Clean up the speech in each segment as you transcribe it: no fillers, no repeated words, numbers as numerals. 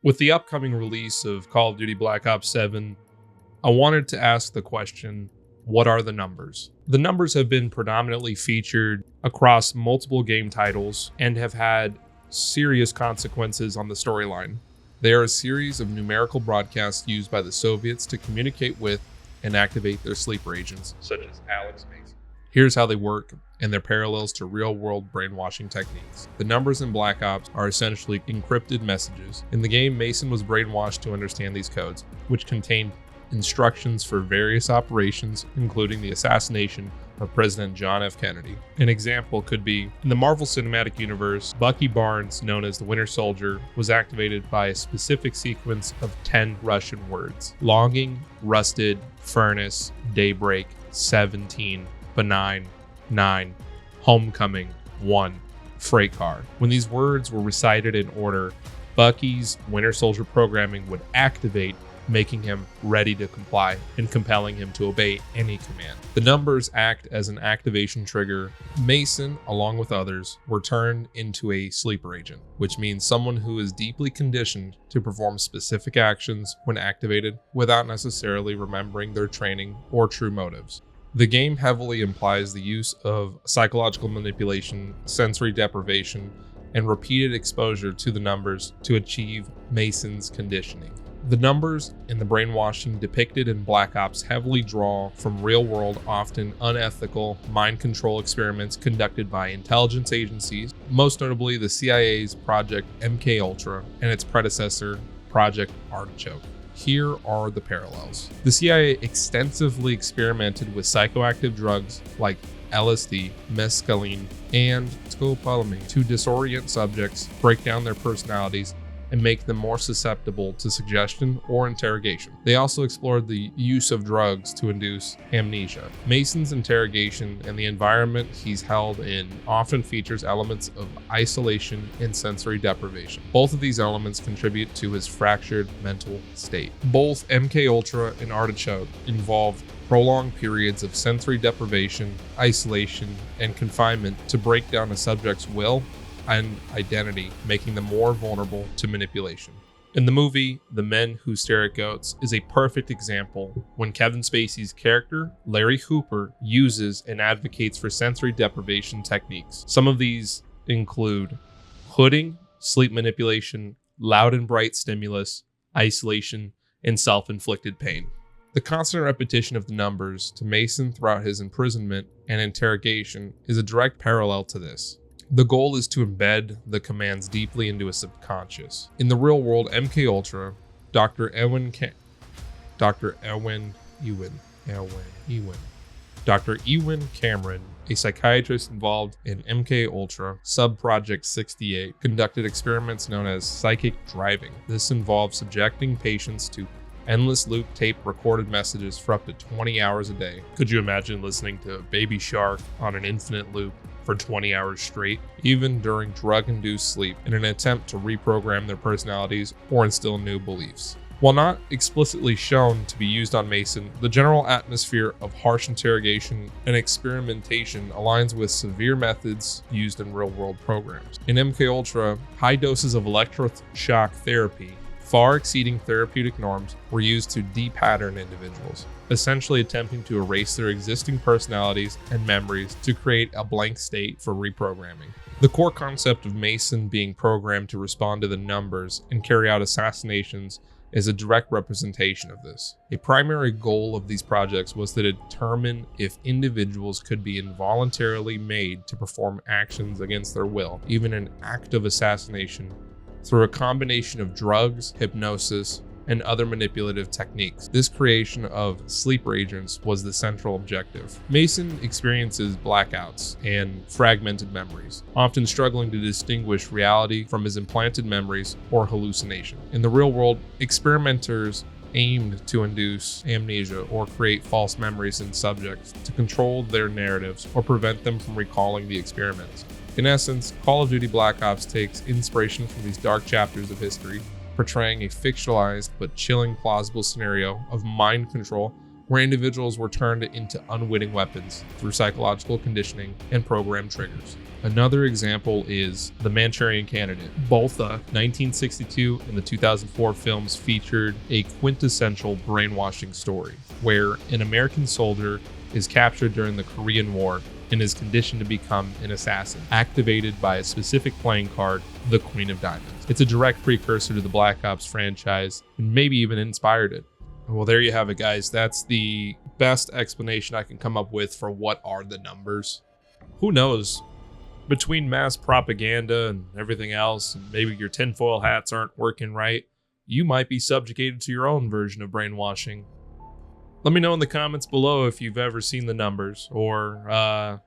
With the upcoming release of Call of Duty Black Ops 7, I wanted to ask the question, what are the numbers? The numbers have been predominantly featured across multiple game titles and have had serious consequences on the storyline. They are a series of numerical broadcasts used by the Soviets to communicate with and activate their sleeper agents, such as Alex Mason. Here's how they work and their parallels to real-world brainwashing techniques. The numbers in Black Ops are essentially encrypted messages. In the game, Mason was brainwashed to understand these codes, which contained instructions for various operations, including the assassination of President John F. Kennedy. An example could be, in the Marvel Cinematic Universe, Bucky Barnes, known as the Winter Soldier, was activated by a specific sequence of 10 Russian words: longing, rusted, furnace, daybreak, 17, benign, 9, homecoming, 1, freight car. When these words were recited in order, Bucky's Winter Soldier programming would activate, making him ready to comply and compelling him to obey any command. The numbers act as an activation trigger. Mason, along with others, were turned into a sleeper agent, which means someone who is deeply conditioned to perform specific actions when activated without necessarily remembering their training or true motives. The game heavily implies the use of psychological manipulation, sensory deprivation, and repeated exposure to the numbers to achieve Mason's conditioning. The numbers and the brainwashing depicted in Black Ops heavily draw from real-world, often unethical, mind control experiments conducted by intelligence agencies, most notably the CIA's Project MKUltra and its predecessor, Project Artichoke. Here are the parallels. The CIA extensively experimented with psychoactive drugs like LSD, mescaline, and scopolamine to disorient subjects, break down their personalities, and make them more susceptible to suggestion or interrogation. They also explored the use of drugs to induce amnesia. Mason's interrogation and the environment he's held in often features elements of isolation and sensory deprivation. Both of these elements contribute to his fractured mental state. Both MKUltra and Artichoke involved prolonged periods of sensory deprivation, isolation, and confinement to break down a subject's will and identity, making them more vulnerable to manipulation. In the movie, The Men Who Stare at Goats is a perfect example when Kevin Spacey's character, Larry Hooper, uses and advocates for sensory deprivation techniques. Some of these include hooding, sleep manipulation, loud and bright stimulus, isolation, and self-inflicted pain. The constant repetition of the numbers to Mason throughout his imprisonment and interrogation is a direct parallel to this. The goal is to embed the commands deeply into his subconscious. In the real world, MKUltra, Dr. Ewan Cameron, a psychiatrist involved in MKUltra Sub-Project 68, conducted experiments known as psychic driving. This involved subjecting patients to endless loop tape recorded messages for up to 20 hours a day. Could you imagine listening to Baby Shark on an infinite loop for 20 hours straight, even during drug-induced sleep, in an attempt to reprogram their personalities or instill new beliefs? While not explicitly shown to be used on Mason, the general atmosphere of harsh interrogation and experimentation aligns with severe methods used in real-world programs. In MKUltra, high doses of electroshock therapy, far exceeding therapeutic norms, were used to de-pattern individuals, essentially attempting to erase their existing personalities and memories to create a blank state for reprogramming. The core concept of Mason being programmed to respond to the numbers and carry out assassinations is a direct representation of this. A primary goal of these projects was to determine if individuals could be involuntarily made to perform actions against their will, even an act of assassination, through a combination of drugs, hypnosis, and other manipulative techniques. This creation of sleeper agents was the central objective. Mason experiences blackouts and fragmented memories, often struggling to distinguish reality from his implanted memories or hallucination. In the real world, experimenters aimed to induce amnesia or create false memories in subjects to control their narratives or prevent them from recalling the experiments. In essence, Call of Duty Black Ops takes inspiration from these dark chapters of history, portraying a fictionalized but chilling plausible scenario of mind control where individuals were turned into unwitting weapons through psychological conditioning and program triggers. Another example is The Manchurian Candidate. Both the 1962 and the 2004 films featured a quintessential brainwashing story, where an American soldier is captured during the Korean War and is conditioned to become an assassin, activated by a specific playing card, the Queen of Diamonds. It's a direct precursor to the Black Ops franchise, and maybe even inspired it. Well, there you have it, guys. That's the best explanation I can come up with for what are the numbers. Who knows? Between mass propaganda and everything else, and maybe your tinfoil hats aren't working right, you might be subjugated to your own version of brainwashing. Let me know in the comments below if you've ever seen the numbers, or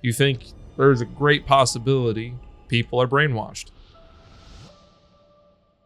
you think there's a great possibility people are brainwashed.